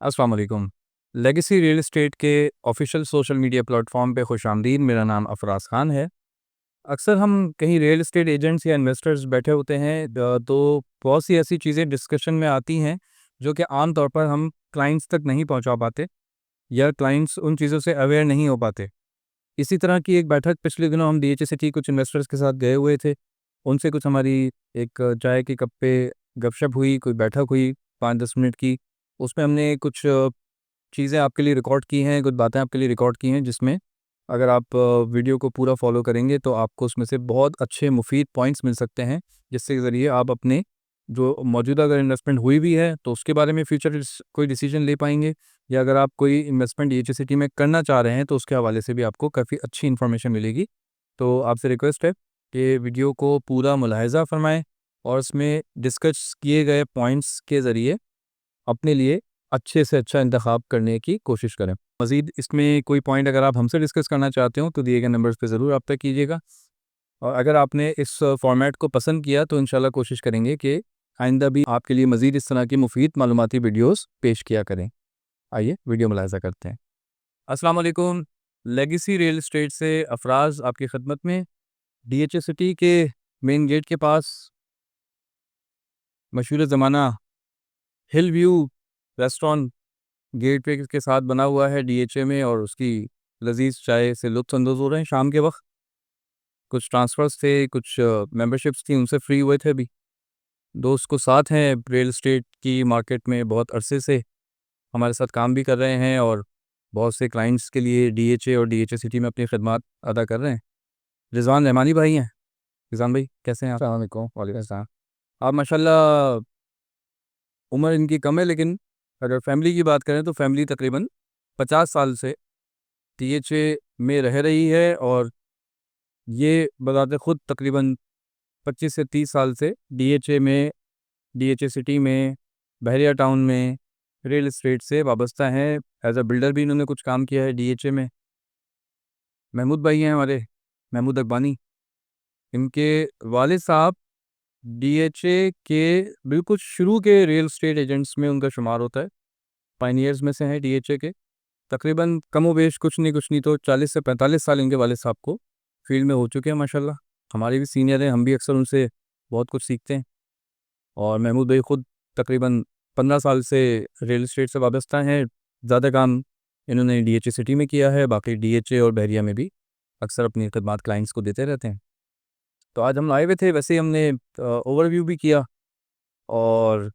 अस्सलाम वालेकुम। Legacy real estate के ऑफिशियल सोशल मीडिया प्लेटफॉर्म पे खुशामदीद। मेरा नाम अफराज खान है। अक्सर हम कहीं रियल एस्टेट एजेंट्स या इन्वेस्टर्स बैठे होते हैं तो बहुत सी ऐसी चीज़ें डिस्कशन में आती हैं जो कि आम तौर पर हम क्लाइंट्स तक नहीं पहुंचा पाते या क्लाइंट्स उन चीज़ों से अवेयर नहीं हो पाते। इसी तरह की एक बैठक पिछले दिनों हम डीएचए सिटी कुछ इन्वेस्टर्स के साथ गए हुए थे। उनसे कुछ हमारी एक चाय के कप पे गपशप हुई, कोई बैठक हुई 5-10 मिनट की। उसमें हमने कुछ चीज़ें आपके लिए रिकॉर्ड की हैं, कुछ बातें आपके लिए रिकॉर्ड की हैं, जिसमें अगर आप वीडियो को पूरा फ़ॉलो करेंगे तो आपको उसमें से बहुत अच्छे मुफ़ीद पॉइंट्स मिल सकते हैं, जिसके ज़रिए आप अपने जो मौजूदा अगर इन्वेस्टमेंट हुई भी है तो उसके बारे में फ्यूचर कोई डिसीजन ले पाएंगे, या अगर आप कोई इन्वेस्टमेंट ईएचसीटी में करना चाह रहे हैं तो उसके हवाले से भी आपको काफ़ी अच्छी इन्फॉर्मेशन मिलेगी। तो आपसे रिक्वेस्ट है कि वीडियो को पूरा मुलाहिज़ा फरमाएं और उसमें डिस्कस किए गए पॉइंट्स के ज़रिए अपने लिए अच्छे से अच्छा इंतखाब करने की कोशिश करें। मज़ीद इसमें कोई पॉइंट अगर आप हमसे डिस्कस करना चाहते हो तो दिए गए नंबर्स पे ज़रूर रब्ता कीजिएगा। और अगर आपने इस फ़ॉर्मेट को पसंद किया तो इंशाल्लाह कोशिश करेंगे कि आइंदा भी आपके लिए मज़ीद इस तरह की मुफ़ीद मालूमाती वीडियोज़ पेश किया करें। आइए वीडियो मुलाहिज़ा करते हैं। अस्सलाम वालेकुम। लेगेसी रियल एस्टेट से अफराज आपकी खिदमत में। डीएचए सिटी के मेन गेट के पास मशहूर ज़माना हिल व्यू रेस्टोरेंट गेटवे के साथ बना हुआ है डीएचए में, और उसकी लजीज चाय से लुत्फ़ अंदोज़ हो रहे हैं शाम के वक्त। कुछ ट्रांसफ़र्स थे, कुछ मेंबरशिप्स थी, उनसे फ्री हुए थे अभी। दोस्त को साथ हैं, रियल एस्टेट की मार्केट में बहुत अरसे से हमारे साथ काम भी कर रहे हैं और बहुत से क्लाइंट्स के लिए डीएचए और डीएचए सिटी में अपनी खिदमत अदा कर रहे हैं। रिज़वान रहमानी भाई हैं। रिज़वान भाई कैसे हैं आप? अस्सलाम वालेकुम। वालेकुम अस्सलाम। आप माशाल्लाह, उम्र इनकी कम है, लेकिन अगर फैमिली की बात करें तो फैमिली तकरीबन 50 साल से डीएचए में रह रही है, और ये बज़ाते ख़ुद तकरीबन 25 से 30 साल से डीएचए में, डीएचए सिटी में, बहरिया टाउन में रियल एस्टेट से वाबस्ता हैं। एज़ अ बिल्डर भी इन्होंने कुछ काम किया है डीएचए में। महमूद भाई हैं हमारे, महमूद अकबानी। इनके वालिद साहब डीएचए के बिल्कुल शुरू के रियल एस्टेट एजेंट्स में उनका शुमार होता है। पायनियर्स में से हैं डीएचए के। तकरीबन कमोबेश कुछ नहीं तो 40 से 45 साल इनके वालिद साहब को फील्ड में हो चुके हैं माशाल्लाह। हमारे भी सीनियर हैं, हम भी अक्सर उनसे बहुत कुछ सीखते हैं। और महमूद भाई ख़ुद तकरीबन 15 साल से रियल एस्टेट से वाबस्ता हैं। ज़्यादा काम इन्होंने डीएचए सिटी में किया है, बाकी डीएचए और बहरिया में भी अक्सर अपनी खिदमत क्लाइंट्स को देते रहते हैं। तो आज हम आए हुए थे, वैसे ही हमने ओवरव्यू भी किया और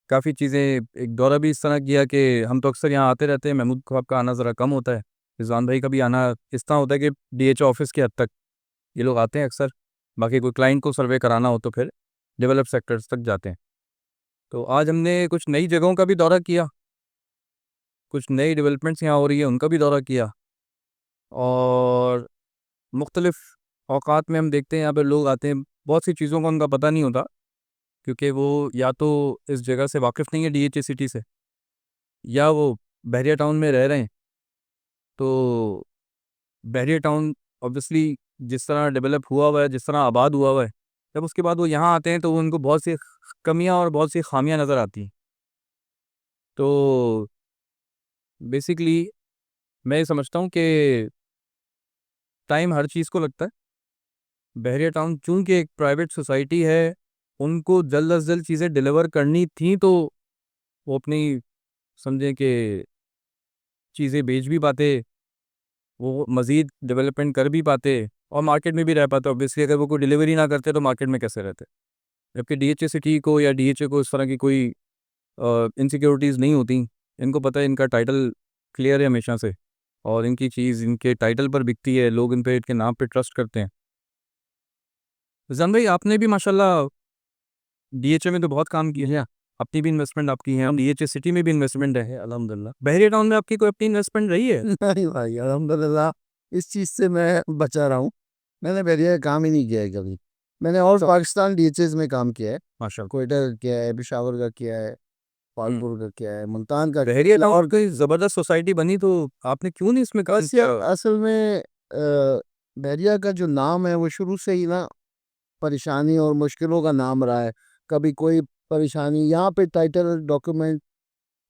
काफ़ी चीज़ें, एक दौरा भी इस तरह किया कि हम तो अक्सर यहाँ आते रहते हैं, महमूद साहब का आना ज़रा कम होता है। रिज़वान भाई का भी आना इस तरह होता है कि डीएचए ऑफ़िस के हद तक ये लोग आते हैं अक्सर। बाकी कोई क्लाइंट को सर्वे कराना हो तो फिर डेवलप सेक्टर्स तक जाते हैं। तो आज हमने कुछ नई जगहों का भी दौरा किया, कुछ नई डेवलपमेंट्स यहाँ हो रही है उनका भी दौरा किया, और मुख्तलिफ़ औक़ात में हम देखते हैं यहाँ पे लोग आते हैं, बहुत सी चीज़ों का उनका पता नहीं होता, क्योंकि वो या तो इस जगह से वाकिफ़ नहीं है डीएचए सिटी से, या वो बहरिया टाउन में रह रहे हैं। तो बहरिया टाउन ऑब्वियसली जिस तरह डेवलप हुआ हुआ है, जिस तरह आबाद हुआ हुआ है, जब उसके बाद वो यहाँ आते हैं तो उनको बहुत सी कमियाँ और बहुत सी ख़ामियाँ नज़र आती हैं। तो बेसिकली मैं ये समझता हूँ कि टाइम हर चीज़ को लगता है। बहरिया टाउन चूँकि एक प्राइवेट सोसाइटी है, उनको जल्द अज़ जल्द चीज़ें डिलीवर करनी थी, तो वो अपनी समझें कि चीज़ें बेच भी पाते, वो मज़ीद डेवलपमेंट कर भी पाते और मार्केट में भी रह पाते। ऑब्वियसली अगर वो कोई डिलीवरी ना करते तो मार्केट में कैसे रहते? जबकि डीएचए सिटी को या डीएचए को इस तरह की कोई इनसिक्योरिटीज़ नहीं होती। इनको पता है इनका टाइटल क्लियर है हमेशा से, और इनकी चीज़ इनके टाइटल पर बिकती है, लोग इन पे, इनके नाम पे ट्रस्ट करते हैं। ज़ैन भाई, आपने भी माशाल्लाह डीएचए में तो बहुत काम किया है। अपनी भी इन्वेस्टमेंट आपकी है, डीएचए सिटी में भी इन्वेस्टमेंट है अल्हम्दुलिल्लाह। बहरिया टाउन में आपकी कोई अपनी इन्वेस्टमेंट रही है? नहीं भाई, अल्हम्दुलिल्लाह इस चीज़ से मैं बचा रहा हूँ। मैंने बहरिया का काम ही नहीं किया है कभी। मैंने और पाकिस्तान डीएचएज़ में काम किया है। माशाल्लाह। क्वेटा का किया है, पेशावर का किया है, हुँ। पालपुर का किया है, मुल्तान का बहरिया किया है। टाउन और कोई ज़बरदस्त सोसाइटी बनी, तो आपने क्यों नहीं इसमें काम बस यार, किया? असल में बहरिया का जो नाम है वो शुरू से ही ना परेशानी और मुश्किलों का नाम रहा है। कभी कोई परेशानी यहाँ पे टाइटल डॉक्यूमेंट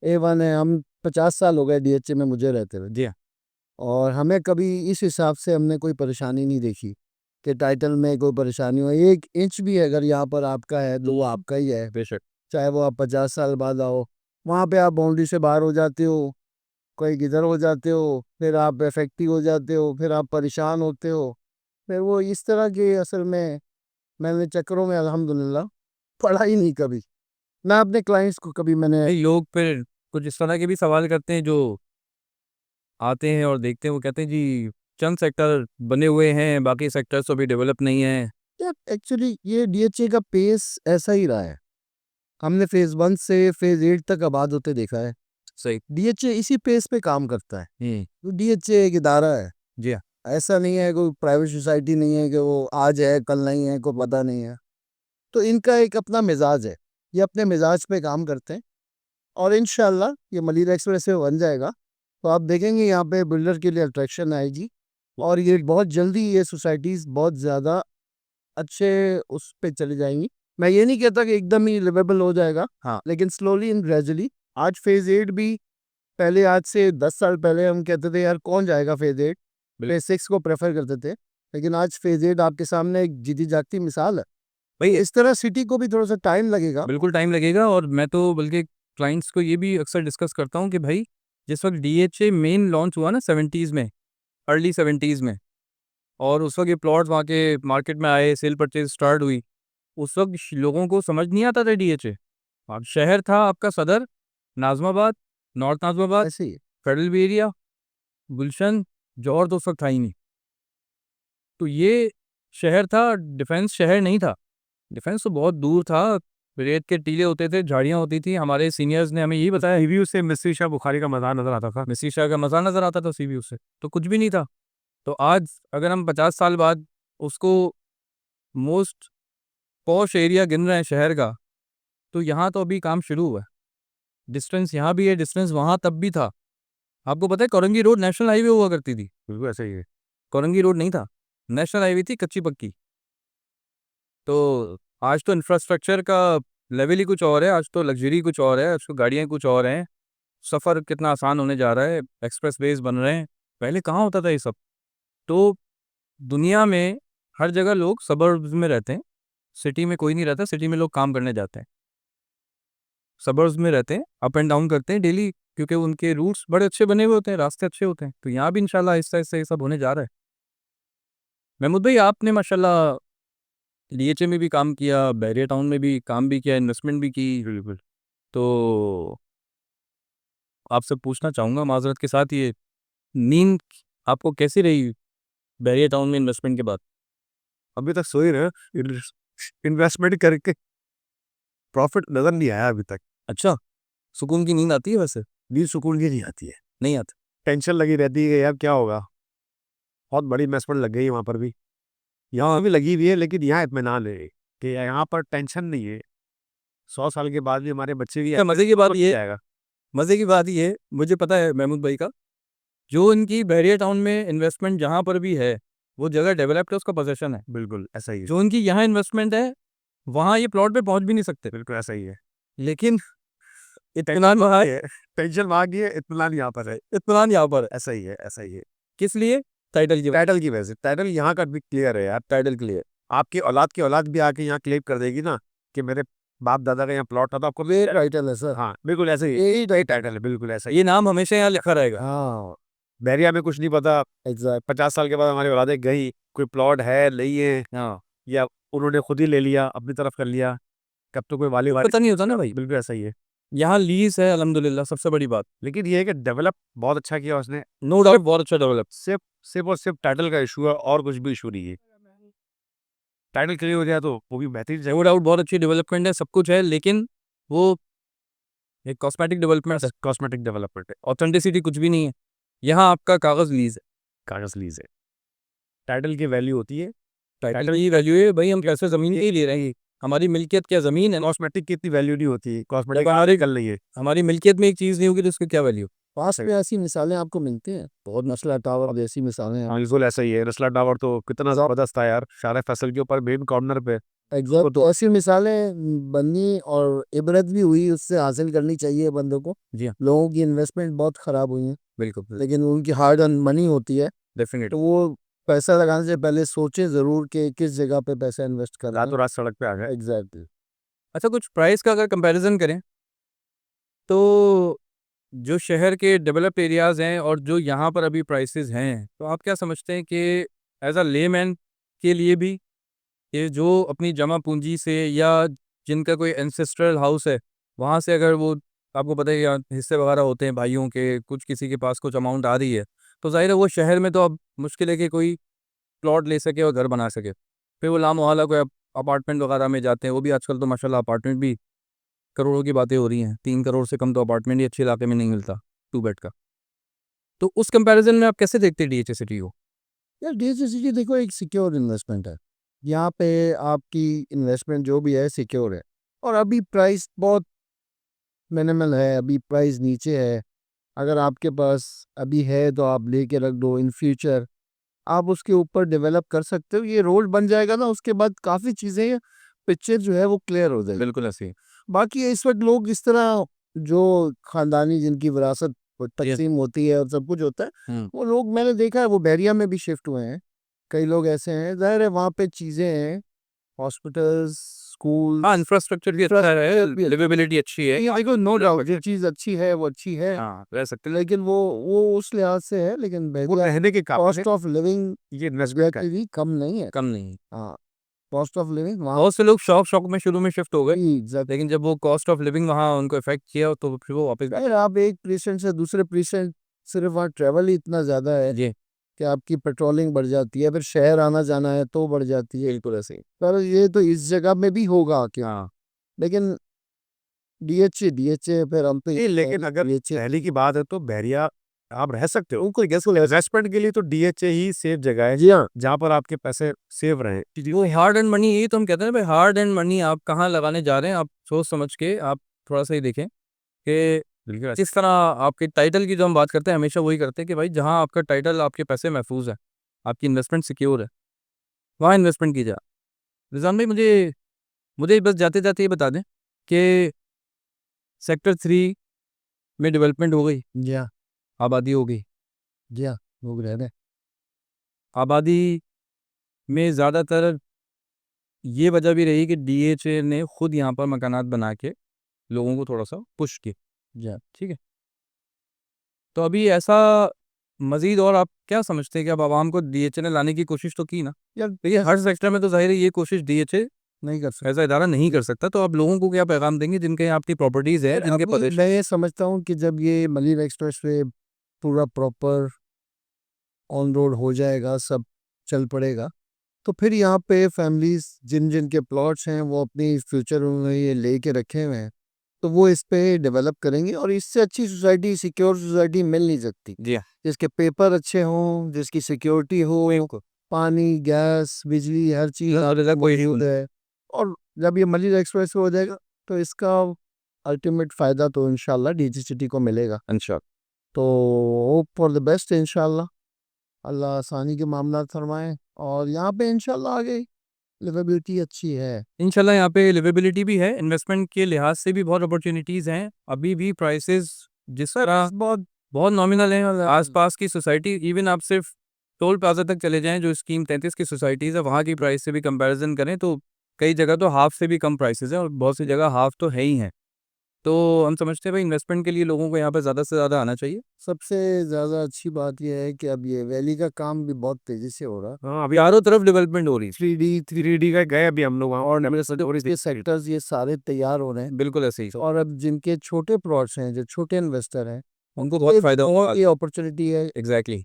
A1 है। हम 50 साल हो गए DHA में मुझे रहते हुए। जी हाँ। और हमें कभी इस हिसाब से हमने कोई परेशानी नहीं देखी कि टाइटल में कोई परेशानी हो। 1 इंच भी अगर यहाँ पर आपका है तो वो आपका ही है, बेशक। चाहे वो आप 50 साल बाद आओ। वहाँ पे आप बाउंड्री से बाहर हो जाते हो, कोई किधर हो जाते हो, फिर आप इफेक्टिव हो जाते हो, फिर आप परेशान होते हो। फिर वो इस तरह के असल में मैंने चक्करों में अल्हम्दुलिल्लाह पढ़ा ही नहीं कभी। ना अपने क्लाइंट्स को कभी मैंने भाई लोग फिर कुछ इस तरह के भी सवाल करते हैं, जो आते हैं और देखते हैं, वो कहते हैं जी चंद सेक्टर बने हुए हैं, बाकी सेक्टर्स तो अभी डेवलप नहीं है। एक्चुअली ये DHA का पेस ऐसा ही रहा है। हमने फेज़ 1 से फेज़ 8 तक आबाद होते देखा है। सही। DHA इसी पेस पे काम करता है। हम्म। तो DHA एक इदारा है, जी हाँ। ऐसा नहीं है कोई प्राइवेट सोसाइटी नहीं है कि वो आज है कल नहीं है, कोई पता नहीं है। तो इनका एक अपना मिजाज है, ये अपने मिजाज पे काम करते हैं। और इंशाल्लाह ये मलिर एक्सप्रेस वे बन जाएगा तो आप देखेंगे यहाँ पे बिल्डर के लिए अट्रैक्शन आएगी। और ये बहुत जल्दी ये सोसाइटीज़ बहुत ज़्यादा अच्छे उस पे चली जाएंगी। मैं ये नहीं कहता कि एकदम ही लिवेबल हो जाएगा, हाँ। लेकिन स्लोली एंड ग्रेजुअली। आज फेज़ 8 भी, पहले आज से 10 साल पहले हम कहते थे यार कौन जाएगा फेज़ 8, फेज़ 6 को प्रेफर करते थे। लेकिन आज फेज़ 8 आपके सामने एक जीती जागती मिसाल है। भाई इस तरह सिटी को भी थोड़ा सा टाइम लगेगा। बिल्कुल टाइम लगेगा, और मैं तो बल्कि क्लाइंट्स को ये भी अक्सर डिस्कस करता हूँ कि भाई जिस वक्त DHA मेन लॉन्च हुआ ना 70s में, अर्ली 70s में, और उस वक्त ये प्लॉट्स वहाँ के मार्केट में आए, सेल परचेज स्टार्ट हुई, उस वक्त लोगों को समझ नहीं आता था DHA। अब शहर था आपका सदर, नाज़िमाबाद, नॉर्थ नाज़िमाबाद, ऐसे ही फेडरल एरिया, गुलशन, जौहर तो उस वक्त था ही नहीं। तो ये शहर था, डिफेंस शहर नहीं था। डिफेंस तो बहुत दूर था, रेत के टीले होते थे, झाड़ियाँ होती थी। हमारे सीनियर्स ने हमें यही बताया, सी व्यू से मिस्री शाह बुखारी का मज़ार नज़र आता था, मिस्री शाह का मज़ार नज़र आता था सी व्यू से, तो कुछ भी नहीं था। तो आज अगर हम 50 साल बाद उसको मोस्ट पॉश एरिया गिन रहे हैं शहर का, तो यहाँ तो अभी काम शुरू हुआ है। डिस्टेंस यहाँ भी है, डिस्टेंस वहाँ तब भी था। आपको पता है कोरंगी रोड नेशनल हाईवे हुआ करती थी? बिल्कुल ऐसा ही है। कोरंगी रोड नहीं था, नेशनल हाईवे थी, कच्ची पक्की। तो आज तो इंफ्रास्ट्रक्चर का लेवल ही कुछ और है, आज तो लग्जरी कुछ और है, आज तो गाड़ियाँ कुछ और हैं, सफ़र कितना आसान होने जा रहा है, एक्सप्रेस वेज बन रहे हैं। पहले कहाँ होता था ये सब? तो दुनिया में हर जगह लोग सबर्ब्स में रहते हैं, सिटी में कोई नहीं रहता। सिटी में लोग काम करने जाते हैं, सबर्ब्स में रहते हैं, अप एंड डाउन करते हैं डेली, क्योंकि उनके रूट्स बड़े अच्छे बने हुए होते हैं, रास्ते अच्छे होते हैं। तो यहाँ भी इंशाल्लाह आहिस्ता आहिस्ता ये सब होने जा रहा है। महमूद भाई, आपने माशाल्लाह DHA में भी काम किया, बैरिया टाउन में भी काम भी किया, इन्वेस्टमेंट भी की। बिल्कुल। तो आपसे पूछना चाहूँगा माज़रत के साथ, ये नींद आपको कैसी रही बैरिया टाउन में इन्वेस्टमेंट के बाद? अभी तक सो ही रहे, इन्वेस्टमेंट करके प्रॉफिट नजर नहीं आया अभी तक। अच्छा, सुकून की नींद आती है वैसे? नींद सुकून की नहीं आती है, नहीं आती? टेंशन लगी रहती है कि यार क्या होगा। बहुत बड़ी इन्वेस्टमेंट लग गई है वहाँ पर भी, यहाँ भी लगी हुई है, लेकिन यहाँ इत्मीनान है कि यहाँ पर टेंशन नहीं है। 100 साल के बाद भी हमारे बच्चे भी मज़े की बात ये जाएगा। मज़े की बात ये मुझे पता है महमूद भाई का, जो इनकी बैरिया टाउन में इन्वेस्टमेंट जहाँ पर भी है, वो जगह डेवलप्ड है, उसका पोजेशन है। बिल्कुल ऐसा ही है, जो इनकी यहाँ इन्वेस्टमेंट है, वहाँ ये प्लॉट पे पहुँच भी नहीं सकते। बिल्कुल ऐसा ही है। लेकिन इत्मीनान वहाँ है, टेंशन वहाँ की है, इत्मीनान यहाँ पर है। इत्मीनान यहाँ पर है। ऐसा ही है, ऐसा ही है। किस लिए? टाइटल की टाइटल की वजह से, टाइटल यहाँ का भी क्लियर है यार। टाइटल के लिए। आपकी औलाद भी आके यहाँ क्लेम कर देगी ना कि मेरे बाप दादा का यहाँ प्लॉट था, तो आपको वे टाइटल है सर, हाँ बिल्कुल ऐसा ही यही टाइटल है, बिल्कुल ऐसा ही। ये नाम हमेशा यहाँ लिखा रहेगा। हाँ बैरिया में कुछ नहीं पता, एग्जैक्ट। 50 साल के बाद हमारी औलादें गई, कोई प्लॉट है नहीं है, हाँ, या उन्होंने खुद ही ले लिया, अपनी तरफ कर लिया, कब तो कोई वाली पता नहीं होता ना भाई। बिल्कुल ऐसा ही है। यहाँ लीज है अल्हम्दुलिल्लाह, सबसे बड़ी बात। लेकिन ये है कि डेवलप बहुत अच्छा किया उसने, नो डाउट बहुत अच्छा डेवलप। सिर्फ सिर्फ और सिर्फ टाइटल का इशू है, और कुछ भी इशू नहीं है। टाइटल क्लियर हो जाए तो वो भी बेहतरीन नो डाउट बहुत अच्छी डेवलपमेंट है, सब कुछ है, लेकिन वो एक कॉस्मेटिक डेवलपमेंट है, कॉस्मेटिक डेवलपमेंट है, ऑथेंटिसिटी कुछ भी नहीं है। यहाँ आपका कागज़ लीज है, कागज लीज है। टाइटल की वैल्यू होती है, टाइटल की वैल्यू है भाई, हम कैसे ज़मीन ही ले रहे हैं, हमारी मिल्कियत क्या ज़मीन है। कॉस्मेटिक की इतनी वैल्यू नहीं होती, कॉस्मेटिक हमारी कल नहीं है। हमारी मिल्कियत में एक चीज़ नहीं होगी तो उसकी क्या वैल्यू? पास में ऐसी मिसालें आपको मिलती हैं, बहुत नस्ला टावर जैसी मिसालें हैं। बिल्कुल ऐसा ही है। रसला टावर तो कितना जबरदस्त था यार, शारे फैसल के ऊपर मेन कॉर्नर पे एग्जैक्ट, तो ऐसी मिसालें बननी और इबरत भी हुई, उससे हासिल करनी चाहिए बंदों को। जी हाँ। लोगों की इन्वेस्टमेंट बहुत ख़राब हुई है, बिल्कुल लेकिन उनकी हार्ड अर्न मनी होती है, डेफिनेट। तो वो पैसा लगाने से पहले सोचें ज़रूर कि किस जगह पे पैसा इन्वेस्ट कर रहा रातों रात सड़क पे आ गए। है। एग्जैक्टली। अच्छा, कुछ प्राइस का अगर कंपैरिजन करें तो जो शहर के डेवलप्ड एरियाज़ हैं और जो यहाँ पर अभी प्राइसेस हैं, तो आप क्या समझते हैं कि एज अ लेमैन के लिए भी ये जो अपनी जमा पूंजी से या जिनका कोई एंसेस्ट्रल हाउस है, वहाँ से अगर वो, आपको पता है या हिस्से वगैरह होते हैं भाइयों के, कुछ किसी के पास कुछ अमाउंट आ रही है, तो जाहिर है वो शहर में तो अब मुश्किल है कि कोई प्लॉट ले सके और घर बना सके। फिर वो लामोहल्ला कोई अपार्टमेंट वगैरह में जाते हैं, वो भी आजकल तो माशाल्लाह अपार्टमेंट भी करोड़ों की बातें हो रही हैं। 3 करोड़ से कम तो अपार्टमेंट ही अच्छे इलाके में नहीं मिलता 2 बेड का। तो उस कंपैरिजन में आप कैसे देखते हैं डीएचए सिटी को? यार DHCC देखो एक सिक्योर इन्वेस्टमेंट है, यहाँ पे आपकी इन्वेस्टमेंट जो भी है सिक्योर है, और अभी प्राइस बहुत मिनिमल है, अभी प्राइस नीचे है। अगर आपके पास अभी है तो आप लेके रख दो, इन फ्यूचर आप उसके ऊपर डेवलप कर सकते हो। ये रोड बन जाएगा ना, उसके बाद काफ़ी चीज़ें, पिक्चर जो है वो क्लियर हो जाएगी। बिल्कुल ऐसे ही। बाकी इस वक्त लोग इस तरह जो खानदानी जिनकी विरासत वो तकसीम होती है और सब कुछ होता है, वो लोग मैंने देखा है वो बहरिया में भी शिफ्ट हुए हैं। कई लोग ऐसे हैं, जाहिर है वहाँ पे चीज़ें हैं, हॉस्पिटल्स, स्कूल, हाँ, इंफ्रास्ट्रक्चर भी अच्छा है, लिवेबिलिटी अच्छी है। आई को नो डाउट ये चीज़ अच्छी है, वो अच्छी है, हाँ, रह सकते हैं। लेकिन वो उस लिहाज से है, लेकिन वो बहरिया रहने के काबिल कॉस्ट ऑफ लिविंग ये इन्वेस्टमेंट का भी कम नहीं है। कम नहीं। हाँ, कॉस्ट ऑफ लिविंग वहाँ बहुत से लोग शौक में शुरू में शिफ्ट हो गए, एग्जैक्ट। लेकिन जब वो कॉस्ट ऑफ लिविंग वहाँ उनको इफेक्ट किया तो फिर वो वापस यार आप एक प्रेसेंट से दूसरे प्रेसेंट, सिर्फ वहाँ ट्रैवल ही इतना ज़्यादा है जी। कि आपकी पेट्रोलिंग बढ़ जाती है, फिर शहर आना जाना है तो बढ़ जाती है। बिल्कुल ऐसे ही। पर ये तो इस जगह में भी होगा क्या, हाँ, लेकिन DHA फिर हम तो नहीं, लेकिन अगर DHA पहले की बात है तो बहरिया आप रह सकते हो। कोई गेस इन्वेस्टमेंट के लिए तो डीएचए ही सेफ जगह है, जी हाँ, जहाँ पर आपके पैसे सेव रहे। वो हार्ड एंड मनी, यही तो हम कहते हैं ना भाई, हार्ड एंड मनी आप कहाँ लगाने जा रहे हैं, आप सोच समझ के आप थोड़ा सा ही देखें कि जिस तरह आपके टाइटल की जो हम बात करते हैं हमेशा वही करते हैं कि भाई जहाँ आपका टाइटल, आपके पैसे महफूज है, आपकी इन्वेस्टमेंट सिक्योर है, वहाँ इन्वेस्टमेंट की जाए। रिजवान भाई, मुझे मुझे बस जाते जाते ये बता दें कि सेक्टर 3 में डेवलपमेंट हो गई, जी हाँ, आबादी हो गई, जी हाँ, लोग रह रहे हैं। आबादी में ज़्यादातर ये वजह भी रही कि डीएचए ने खुद यहाँ पर मकानात बना के लोगों को थोड़ा सा पुश किया। जी हाँ। ठीक है, तो अभी ऐसा मजीद और आप क्या समझते हैं कि अब आवाम को डीएचए ने लाने की कोशिश तो की ना? यार देखिए हर सेक्टर में तो जाहिर है ये कोशिश डीएचए नहीं कर सकते। ऐसा इदारा नहीं कर सकता, तो आप लोगों को क्या पैगाम देंगे जिनके यहाँ अपनी प्रॉपर्टीज है, जिनके अब मैं ये समझता हूँ कि जब ये मलिर एक्सप्रेस वे पूरा प्रॉपर ऑन रोड हो जाएगा, सब चल पड़ेगा, तो फिर यहाँ पे फैमिलीज जिन जिन के प्लॉट्स हैं वो अपनी फ्यूचर में ये लेके रखे हुए हैं, तो वो इस पे डेवलप करेंगे, और इससे अच्छी सोसाइटी, सिक्योर सोसाइटी मिल नहीं सकती। जी हाँ, जिसके पेपर अच्छे हों, जिसकी सिक्योरिटी हो, पानी, गैस, बिजली, हर चीज़ मौजूद है। और जब ये मलिर एक्सप्रेस हो जाएगा तो इसका अल्टीमेट फ़ायदा तो इंशाल्लाह DHA सिटी को मिलेगा। इंशाल्लाह। तो होप फॉर द बेस्ट इंशाल्लाह, अल्लाह आसानी के मामला फरमाए, और यहाँ पे इंशाल्लाह आगे लिवेबिलिटी अच्छी है। इंशाल्लाह यहाँ पे लिवेबिलिटी भी है, इन्वेस्टमेंट के लिहाज से भी बहुत अपॉर्चुनिटीज़ हैं। अभी भी प्राइसेस जिस तरह बहुत बहुत नॉमिनल हैं, आसपास की सोसाइटी, इवन आप सिर्फ टोल प्लाजा तक चले जाएं, जो स्कीम 33 की सोसाइटीज़ है वहाँ की प्राइस से भी कंपैरिजन करें तो कई जगह तो हाफ से भी कम प्राइसेस हैं और बहुत सी जगह हाफ तो है ही हैं। तो हम समझते हैं भाई इन्वेस्टमेंट के लिए लोगों को यहाँ पे ज़्यादा से ज़्यादा आना चाहिए। सबसे ज़्यादा अच्छी बात यह है कि अब ये वैली का काम भी बहुत तेज़ी से हो रहा है। हाँ, अभी चारों तरफ डेवलपमेंट हो रही है। 3D का गए अभी हम लोग वहाँ, और ये सेक्टर्स ये सारे तैयार हो रहे हैं, बिल्कुल ऐसे ही, और अब जिनके छोटे प्लॉट्स हैं, जो छोटे इन्वेस्टर हैं, उनको बहुत फ़ायदा होगा। ये अपॉर्चुनिटी है, एग्जैक्टली।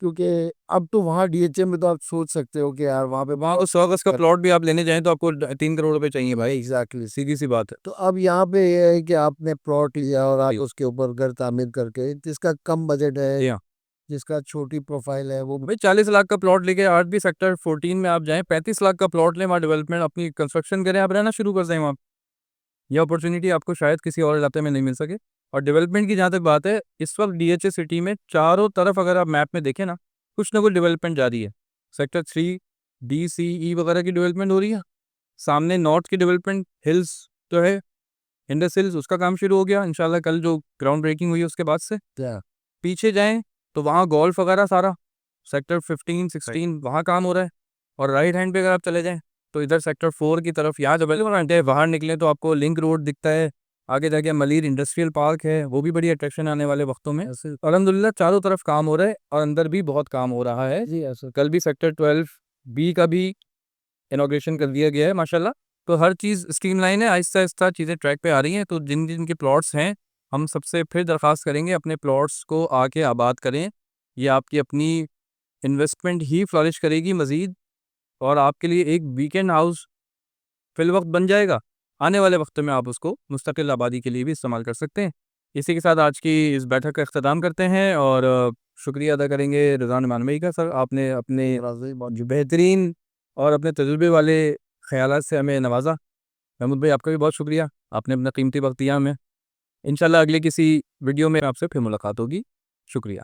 क्योंकि अब तो वहाँ DHA में तो आप सोच सकते हो कि यार वहाँ पे वहाँ को 100 गज का प्लॉट भी आप लेने जाएं तो आपको 3 करोड़ रुपए चाहिए भाई, एग्जैक्टली। सीधी सी बात है। तो अब यहाँ पे ये है कि आपने प्लॉट लिया और आप उसके ऊपर घर तामीर करके, जिसका कम बजट जी है, हाँ, जिसका छोटी प्रोफाइल है, वो भाई 40 लाख का प्लॉट लेके आज भी सेक्टर 14 में आप जाएं, 35 लाख का प्लॉट लें, वहाँ डेवलपमेंट अपनी कंस्ट्रक्शन करें, आप रहना शुरू कर दें वहाँ। ये अपॉर्चुनिटी आपको शायद किसी और इलाके में नहीं मिल सके। और डेवलपमेंट की जहाँ तक बात है, इस वक्त डीएचए सिटी में चारों तरफ अगर आप मैप में देखें ना कुछ डेवलपमेंट जारी है। सेक्टर 3 DCE वगैरह की डेवलपमेंट हो रही है, सामने नॉर्थ की डेवलपमेंट हिल्स जो है, इंडस हिल्स, उसका काम शुरू हो गया इंशाल्लाह कल जो ग्राउंड ब्रेकिंग हुई है उसके बाद से। पीछे जाएं तो वहाँ गोल्फ वगैरह सारा सेक्टर 15, 16 वहाँ काम हो रहा है। और राइट हैंड पे अगर आप चले जाएं तो इधर सेक्टर 4 की तरफ यहाँ डेवलपमेंट है। बाहर निकले तो आपको लिंक रोड दिखता है, आगे जाके मलीर इंडस्ट्रियल पार्क है, वो भी बड़ी अट्रैक्शन आने वाले वक्तों में। अल्हम्दुलिल्लाह चारों तरफ काम हो रहा है और अंदर भी बहुत काम हो रहा है जी। कल भी सेक्टर 12B का भी इनॉग्रेशन कर दिया गया है माशाल्लाह। तो हर चीज़ स्ट्रीमलाइन है, आहिस्ता आहिस्ता चीज़ें ट्रैक पे आ रही हैं। तो जिन जिन के प्लॉट्स हैं, हम सबसे फिर दरख्वास्त करेंगे अपने प्लॉट्स को आके आबाद करें। ये आपकी अपनी इन्वेस्टमेंट ही फ्लरिश करेगी मज़ीद, और आपके लिए एक वीकेंड हाउस फिल वक्त बन जाएगा। आने वाले वक्त में आप उसको मुस्तकिल आबादी के लिए भी इस्तेमाल कर सकते हैं। इसी के साथ आज की इस बैठक का अख्ताम करते हैं और शुक्रिया अदा करेंगे रिज़वान इमाम भाई का। सर, आपने अपने जो बेहतरीन और अपने तजुर्बे वाले ख़यालात से हमें नवाजा। महमूद भाई, आपका भी बहुत शुक्रिया, आपने अपना कीमती वक्त दिया हमें। इंशाल्लाह अगले किसी वीडियो में आपसे फिर मुलाकात होगी। शुक्रिया।